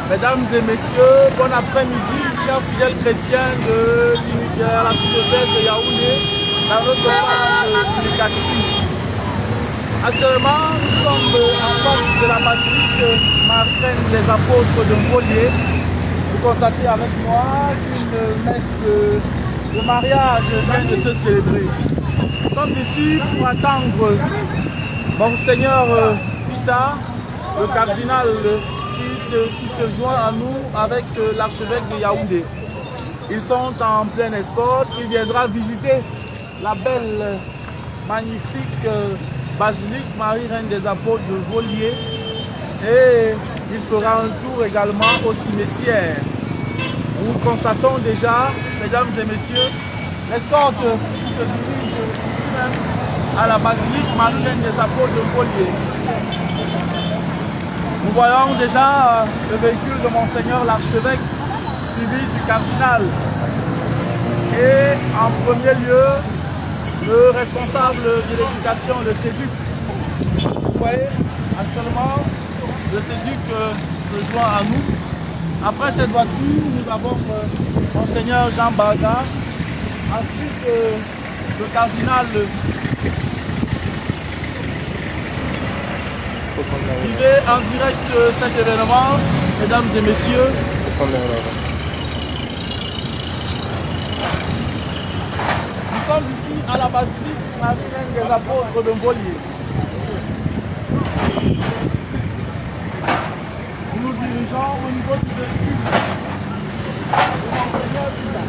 Mesdames et messieurs, bon après-midi, chers fidèles chrétiens de l'archidiocèse de Yaoundé, dans notre page communicative. Actuellement, nous sommes en face de la basilique Marie-Reine des Apôtres de Molier. Vous constatez avec moi qu'une messe de mariage vient de se célébrer. Nous sommes ici pour attendre Monseigneur Pita, le cardinal qui se joint à nous avec l'archevêque de Yaoundé. Ils sont en pleine escorte. Il viendra visiter la belle, magnifique basilique Marie-Reine des Apôtres de Volier. Et il fera un tour également au cimetière. Nous constatons déjà, mesdames et messieurs, l'escorte qui se dirige ici même à la basilique Marie-Reine des Apôtres de Volier. Nous voyons déjà le véhicule de Monseigneur l'archevêque suivi du cardinal. Et en premier lieu, le responsable de l'éducation, le CEDUC. Vous voyez, actuellement, le CEDUC se joint à nous. Après cette voiture, nous avons Monseigneur Jean Barga. Ensuite, le cardinal vivez en direct cet événement, mesdames et messieurs. Nous sommes ici à la basilique Marie-Reine des Apôtres de Molier. Nous nous dirigeons au niveau du véhicule de Monseigneur Pita.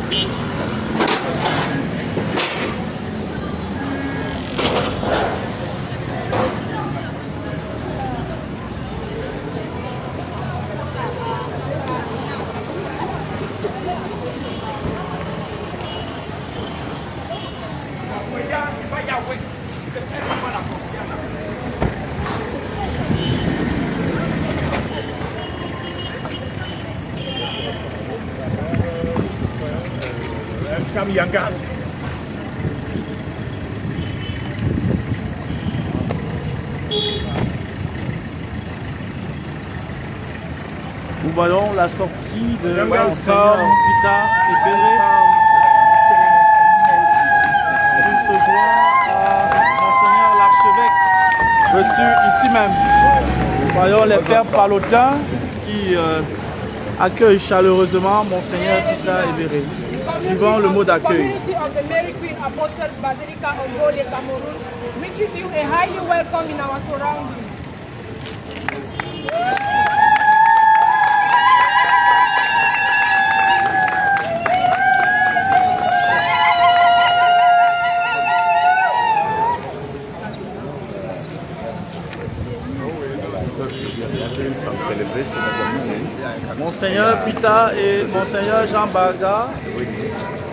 Nous voyons la sortie de Monseigneur Pita et Béré. Il se joint à Monseigneur l'archevêque reçu ici même. Nous voyons les pères palotins qui accueillent chaleureusement Monseigneur Pita et Béré. Suivant le mot d'accueil. Monseigneur Pita et Monseigneur Jean Barga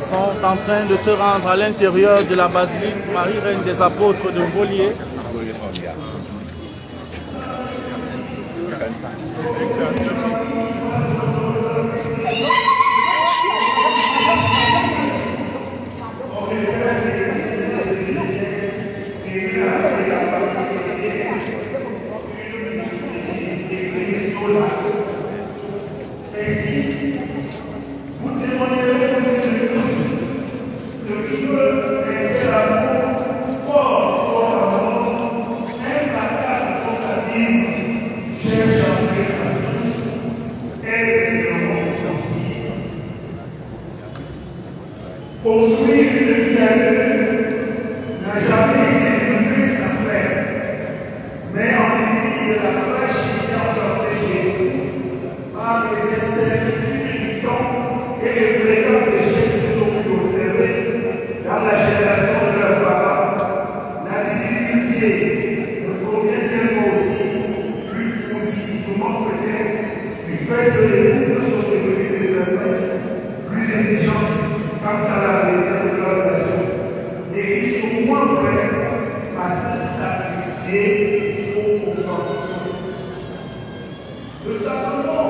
sont en train de se rendre à l'intérieur de la basilique Marie-Reine des Apôtres de Volier. Construire une vie à Dieu n'a jamais été une prise à faire, mais en dépit de la flèche qui est engendrée chez nous, par les sincérités du temps et les fréquents échecs qu'ils ont pu observer dans la génération de leurs parents, la difficulté ne provient tellement aussi plus positivement peut-être du fait que les couples sont devenus désormais plus exigeants quant à la vérité de leur relation, et ils sont moins prêts à se sacrifier aux compréhensions. Le sacrement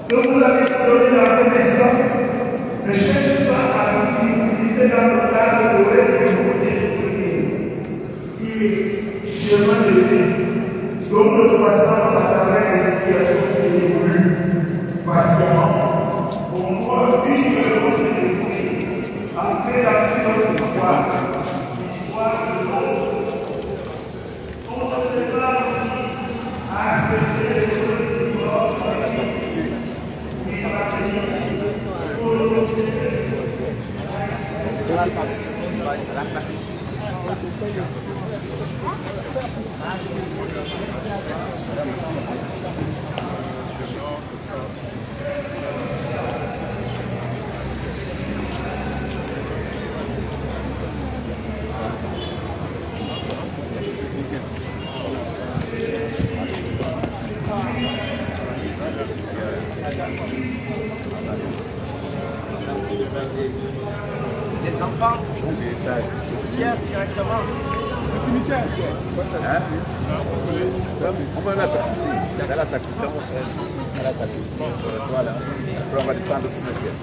que vous avez donné dans cet exemple ne cherche pas à nous utiliser dans le cadre de l'être il est chemin de vie, dont notre croissance à travers les situations qui évoluent. entrer dans une autre voie, l'histoire de l'autre. On se prépare aussi à accepter les choses du corps qui va venir pour nous. Les enfants cimetière directement. On va à la sacristie. À la sacristie, on va à la sacristie. Voilà. Après, on va descendre au cimetière.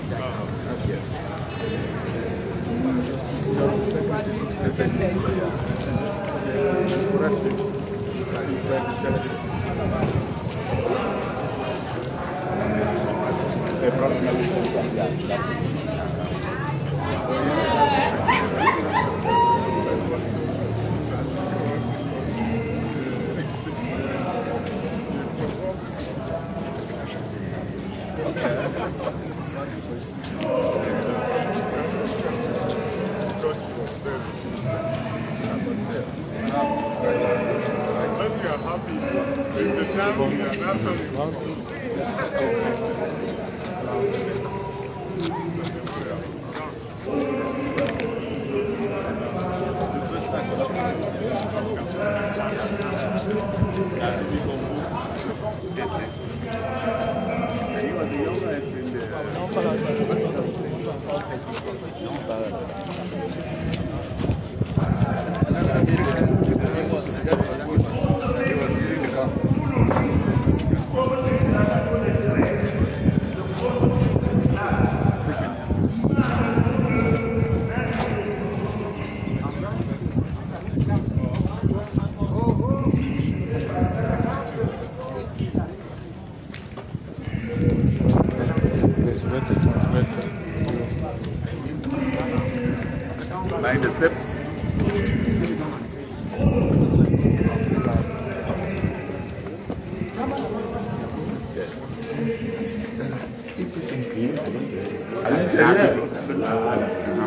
Mind the steps.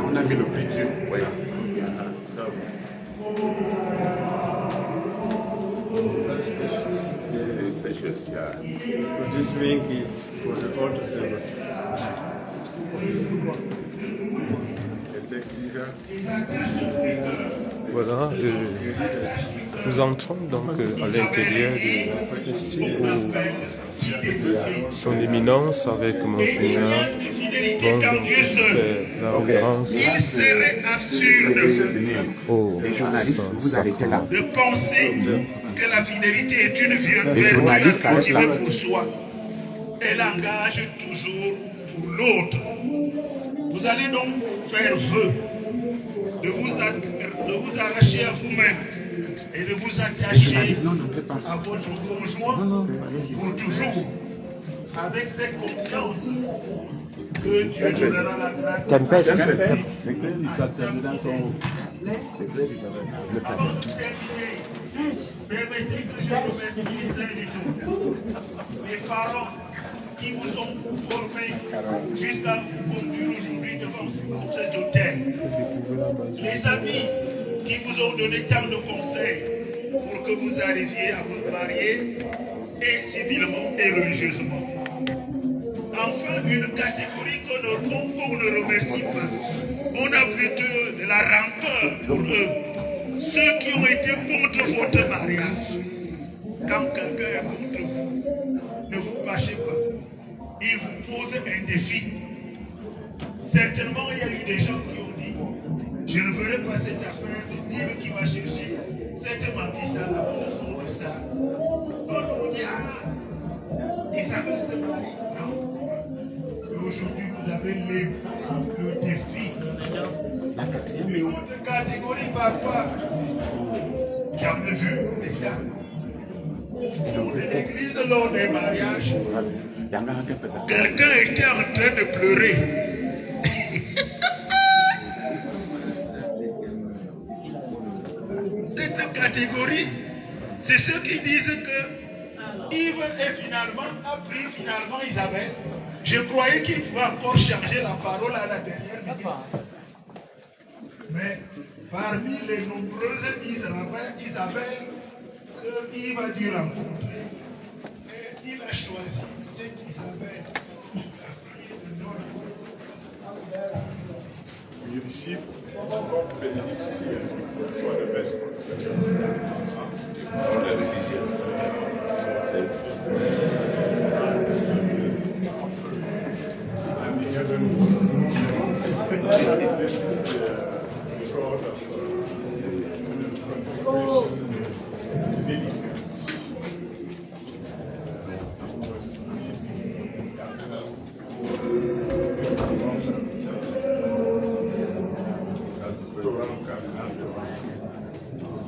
On a mis le pitié. Oui. Very spacious, yeah. So this wing is for the altar service. Voilà, nous entrons donc à l'intérieur de la sacristie où son éminence avec Monseigneur vont faire la révérence au sacrement. De penser que la fidélité est une vertu à cultiver pour soi. Elle engage toujours pour l'autre. Vous allez donc faire vœu de vous arracher à vous-même et de vous attacher à votre conjoint pour toujours, avec cette confiance que Dieu donnera la grâce. Avant de terminer, permettez que je remercie les uns les autres, les parents qui vous ont formés jusqu'à vous conduire aujourd'hui devant cet hôtel. Les amis qui vous ont donné tant de conseils pour que vous arriviez à vous marier et civilement et religieusement. Enfin, une catégorie qu'on ne remercie pas. On a plutôt de la rancœur pour eux. Ceux qui ont été contre votre mariage. Quand quelqu'un est contre vous, ne vous fâchez pas. Il vous pose un défi. Certainement, il y a eu des gens qui ont dit, je ne ferai pas cette affaire, c'est Dieu qui va chercher cette mambissa à mon de ça. D'autres ont dit, et ça va se marier. Non. Et aujourd'hui, vous avez le défi. Une autre catégorie parfois, j'en ai vu déjà. Au fond de l'église lors des mariages, quelqu'un était en train de pleurer. catégorie, c'est ceux qui disent que Yves est a pris finalement Isabelle. Je croyais qu'il pouvait encore changer la parole à la dernière minute. Mais parmi les nombreuses Isabelle que Yves a dû rencontrer, il a choisi cette Isabelle qui a prié le nom. We receive benefits here for the best all the religious texts. And the heavenmost. This is the God of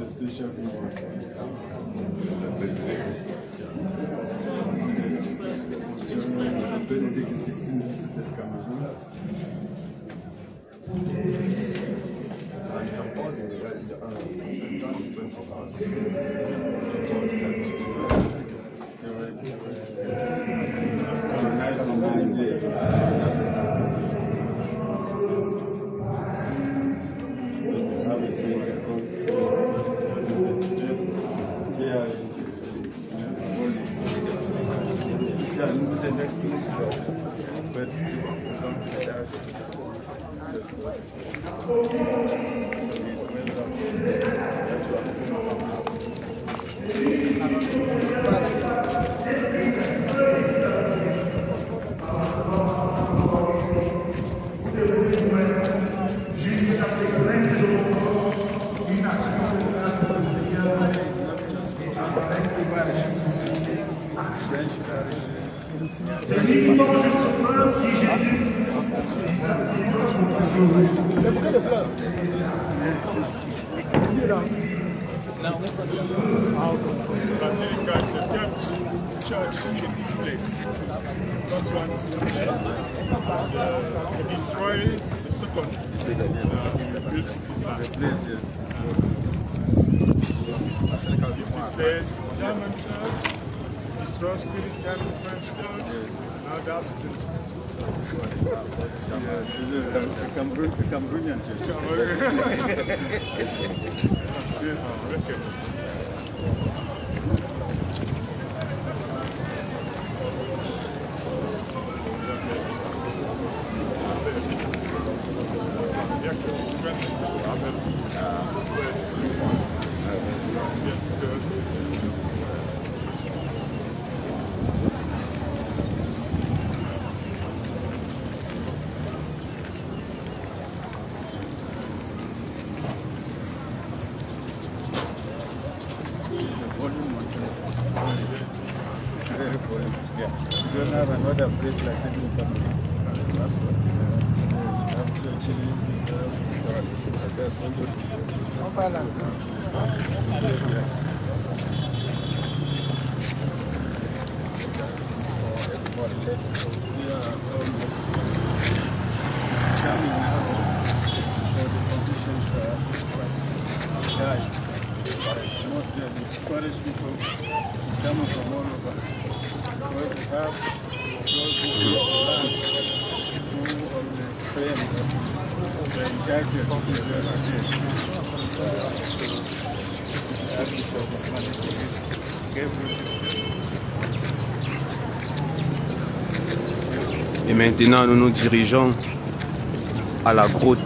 consecration, deliverance. The next minute, but don't just like I said. Church in this place. First one is destroy the second. Built this land. It says German church, destroy Spirit German French church. Now that's it. The Cameroonian church. You don't have another place like this in Cameroon. Discourage people coming from all over. Because we have those who land who always pray the injected people there again. Et maintenant, nous nous dirigeons à la grotte.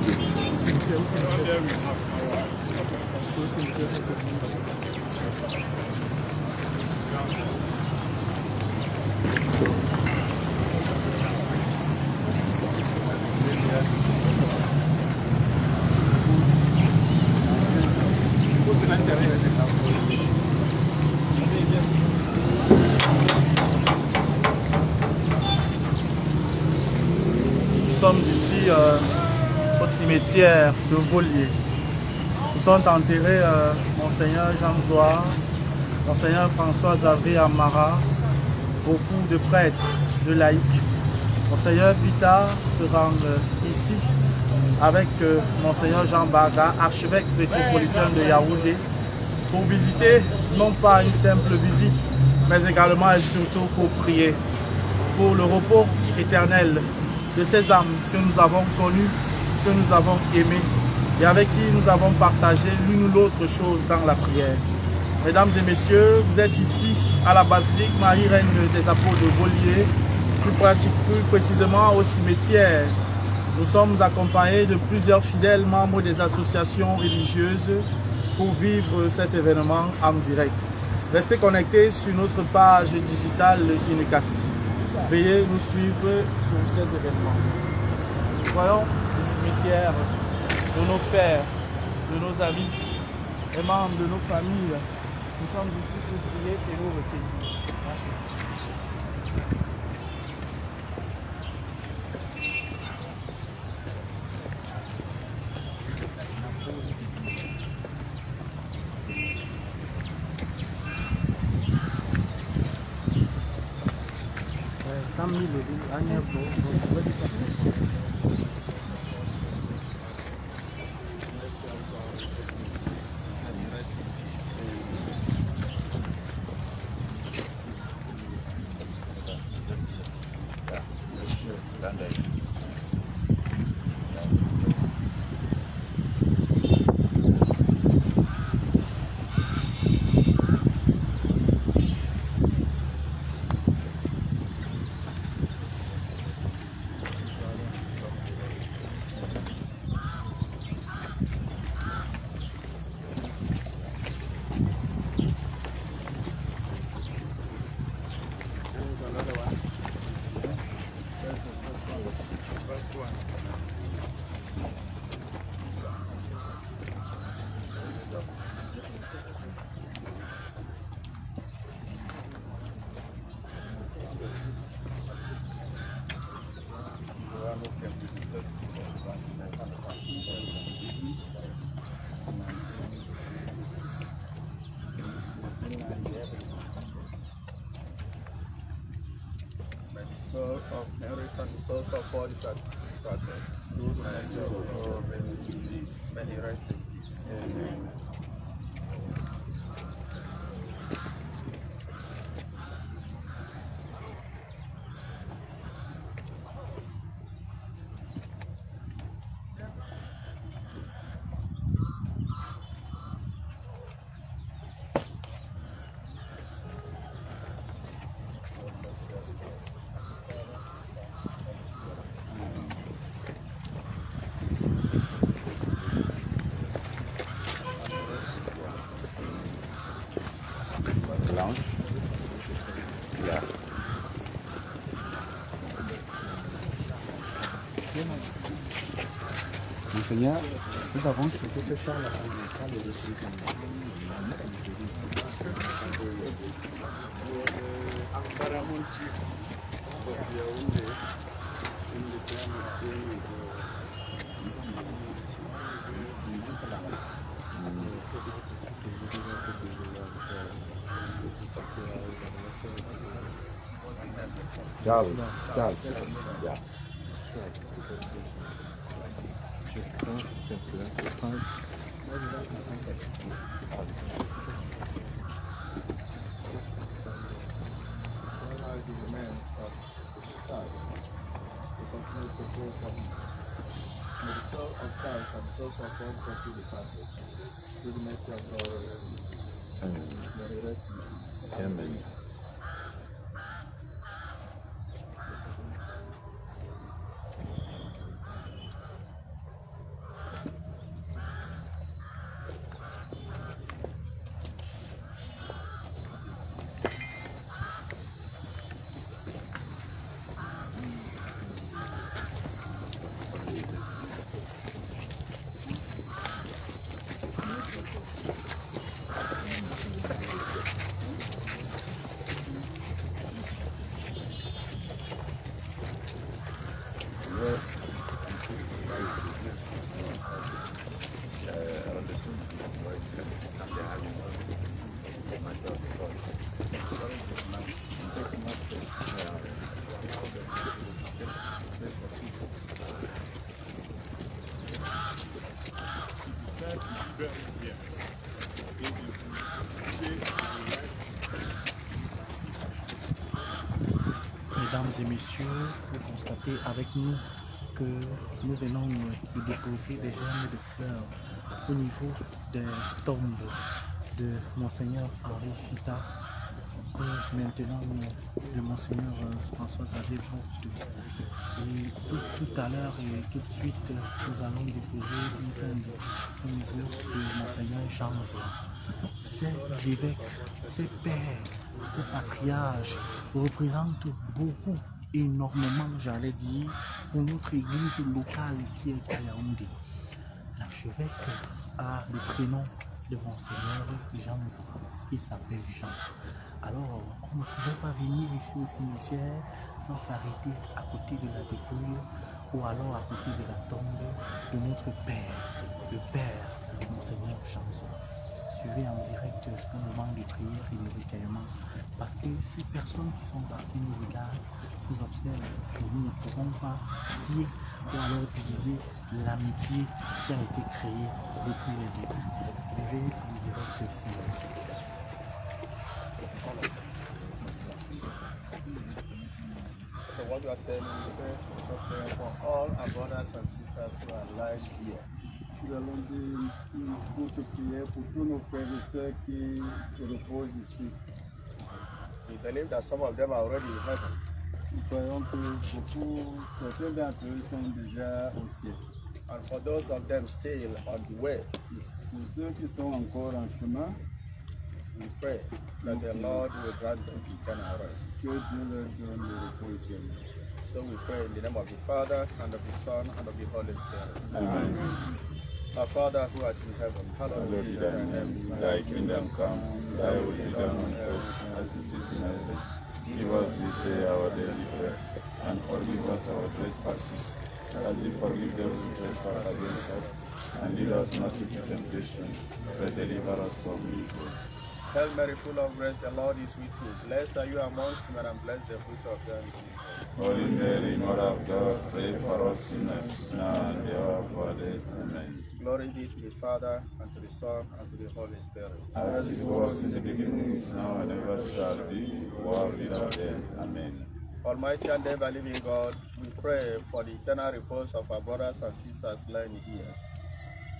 Nous sommes ici au cimetière de Volier. Nous sommes enterrés Monseigneur Jean Zoar, Monseigneur François Xavier Amara, beaucoup de prêtres, de laïcs. Monseigneur Pita se rend ici avec Monseigneur Jean Baga, archevêque métropolitain de Yaoundé, pour visiter, non pas une simple visite, mais également et surtout pour prier pour le repos éternel de ces âmes que nous avons connues, que nous avons aimées et avec qui nous avons partagé l'une ou l'autre chose dans la prière. Mesdames et messieurs, vous êtes ici à la basilique Marie-Reine des Apôtres de Volier, plus précisément au cimetière. Nous sommes accompagnés de plusieurs fidèles membres des associations religieuses pour vivre cet événement en direct. Restez connectés sur notre page digitale Unicasti. Veuillez nous suivre pour ces événements. Voyons le cimetière de nos pères, de nos amis, les membres de nos familles. Nous sommes ici pour prier et nous recueillir. Soul of Henry and the souls of all that departed. Many rest in peace. Amen. Lounge. Yeah. Monseigneur, nous avons souhaité faire la salle de l'esprit. Charles, yeah. Amen. Mesdames et messieurs, vous constatez avec nous que nous venons de déposer des germes de fleurs au niveau des tombes de Monseigneur Henri Fita, que maintenant le Monseigneur François-Xavier Vogt. Et tout à l'heure et tout de suite, nous allons déposer une tombe au niveau de Monseigneur Jean Zoua. Ces évêques, ces pères, ces patriarches représentent beaucoup, énormément, j'allais dire, pour notre église locale qui est à Yaoundé. L'archevêque a le prénom de Monseigneur Jean Zoua, il s'appelle Jean. Alors, on ne pouvait pas venir ici au cimetière sans s'arrêter à côté de la dépouille ou alors à côté de la tombe de notre Père, le Père de Monseigneur Jean Zoua. Suivez en direct ce moment de prière et de recueillement, parce que ces personnes qui sont parties nous regardent, nous observent et nous ne pouvons pas scier ou alors diviser l'amitié qui a été créée depuis le début. Suivez en direct ce moment. So what you are saying is for all our brothers and sisters who are alive here. Nous allons dire pour te prier pour tous nos frères et sœurs qui reposent ici. We believe that some of them are already in heaven. Nous croyons que beaucoup, certains d'entre eux sont déjà au ciel. And for those of them still on the way, pour ceux qui sont encore en chemin, we pray that the Lord will grant them eternal rest. Que Dieu leur donne le repos éternel. So we pray in the name of the Father, and of the Son, and of the Holy Spirit. Amen. Our Father who art in heaven, hallowed be thy name. Thy kingdom come, thy will be done on earth as it is in heaven. Give us this day our daily bread, and forgive us our trespasses, as we forgive those who trespass against us. And lead us not into temptation, but deliver us from evil. Hail Mary, full of grace, the Lord is with you. Blessed are you amongst women, and blessed the fruit of your womb, Jesus. Holy Mary, Mother of God, pray for us sinners, now and the hour of our death. Amen. Glory be to the Father, and to the Son, and to the Holy Spirit. As it was in the beginning, is now, and ever shall be, world without end. Amen. Almighty and ever-living God, we pray for the eternal repose of our brothers and sisters lying here.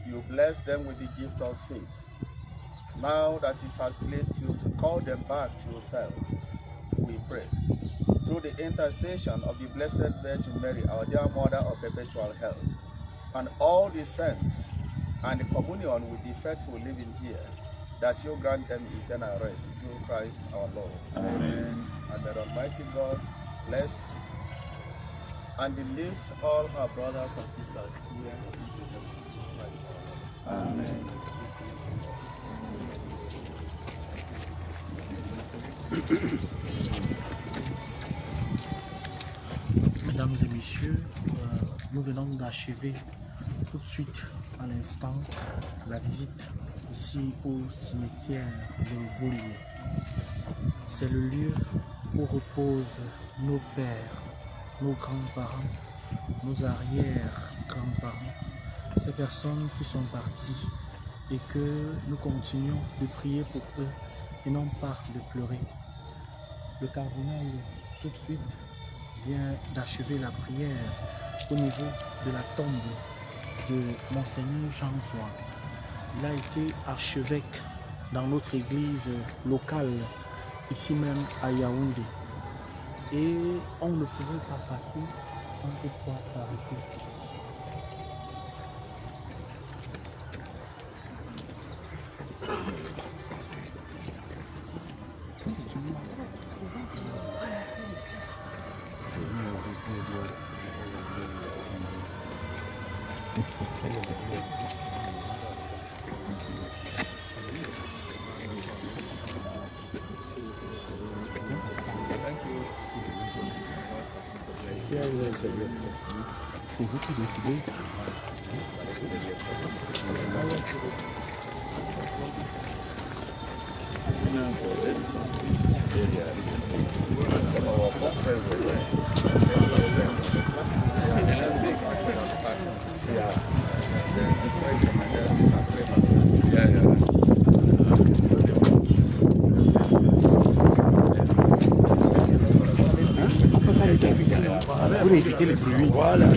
You bless them with the gift of faith. Now that it has pleased you to call them back to yourself, we pray. Through the intercession of the Blessed Virgin Mary, our dear Mother of perpetual health, and all the saints, and the communion with the faithful living here, that you grant them eternal rest through Christ our Lord. Amen. And the Almighty God bless and lift all our brothers and sisters here into heaven. Amen. Mesdames et messieurs, nous venons d'achever tout de suite à l'instant la visite ici au cimetière de Volier. C'est le lieu où reposent nos pères, nos grands-parents, nos arrière-grands-parents, ces personnes qui sont parties et que nous continuons de prier pour eux et non pas de pleurer. Le cardinal tout de suite vient d'achever la prière au niveau de la tombe de Monseigneur Jean Zoua. Il a été archevêque dans notre église locale, ici même à Yaoundé. Et on ne pouvait pas passer sans toutefois s'arrêter ici. C'est vous qui décidez. Pour éviter le bruit. Voilà.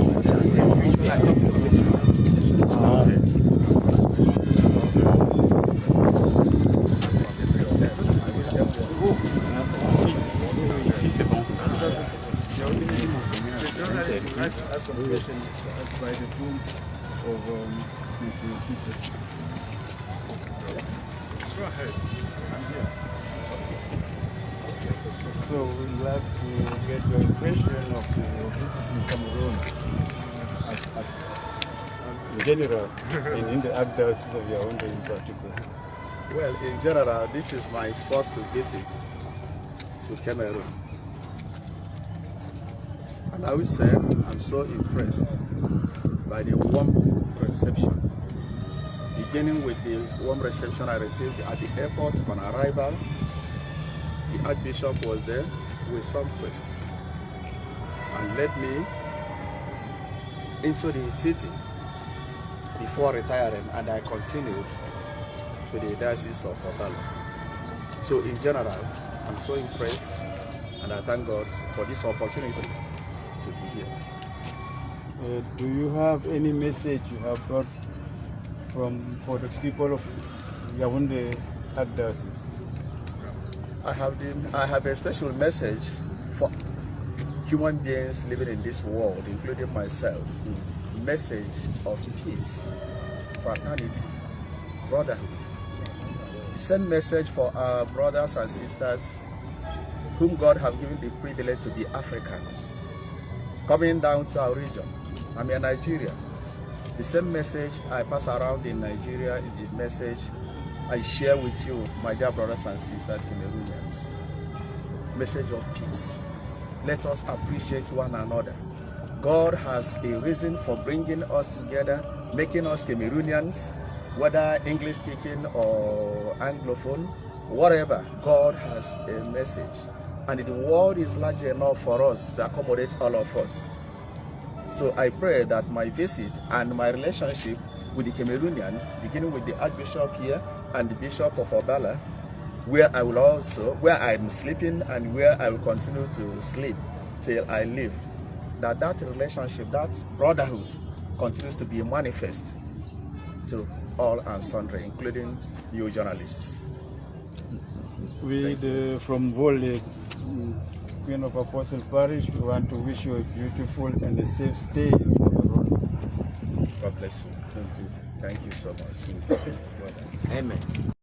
Ici c'est bon. Ask some questions by the tomb of Mr. Peter. Go ahead. I'm here. So we'd like to get your impression of the visit in Cameroon in general and in the Archdiocese of Yaoundé in particular. Well, in general, this is my first visit to Cameroon. And I will say I'm so impressed by the warm reception. Beginning with the warm reception I received at the airport on arrival, the Archbishop was there with some priests and led me into the city before retiring, and I continued to the Diocese of Obala. So in general, I'm so impressed, and I thank God for this opportunity to be here. Do you have any message you have brought for the people of Yaoundé Archdiocese? I have a special message for human beings living in this world, including myself. Message of peace, fraternity, brotherhood. Same message for our brothers and sisters whom God have given the privilege to be Africans, coming down to our region. I'm in Nigeria. The same message I pass around in Nigeria is the message I share with you, my dear brothers and sisters Cameroonians. Message of peace. Let us appreciate one another. God has a reason for bringing us together, making us Cameroonians, whether English speaking or Anglophone, whatever. God has a message. And the world is large enough for us to accommodate all of us. So I pray that my visit and my relationship with the Cameroonians, beginning with the Archbishop here and the Bishop of Obala, where I'm sleeping and where I will continue to sleep till I leave, that relationship, that brotherhood continues to be manifest to all and sundry, including you journalists. From Volé, Queen of Apostle Parish, we want to wish you a beautiful and a safe stay. God bless you. Thank you. Thank you so much. Amen.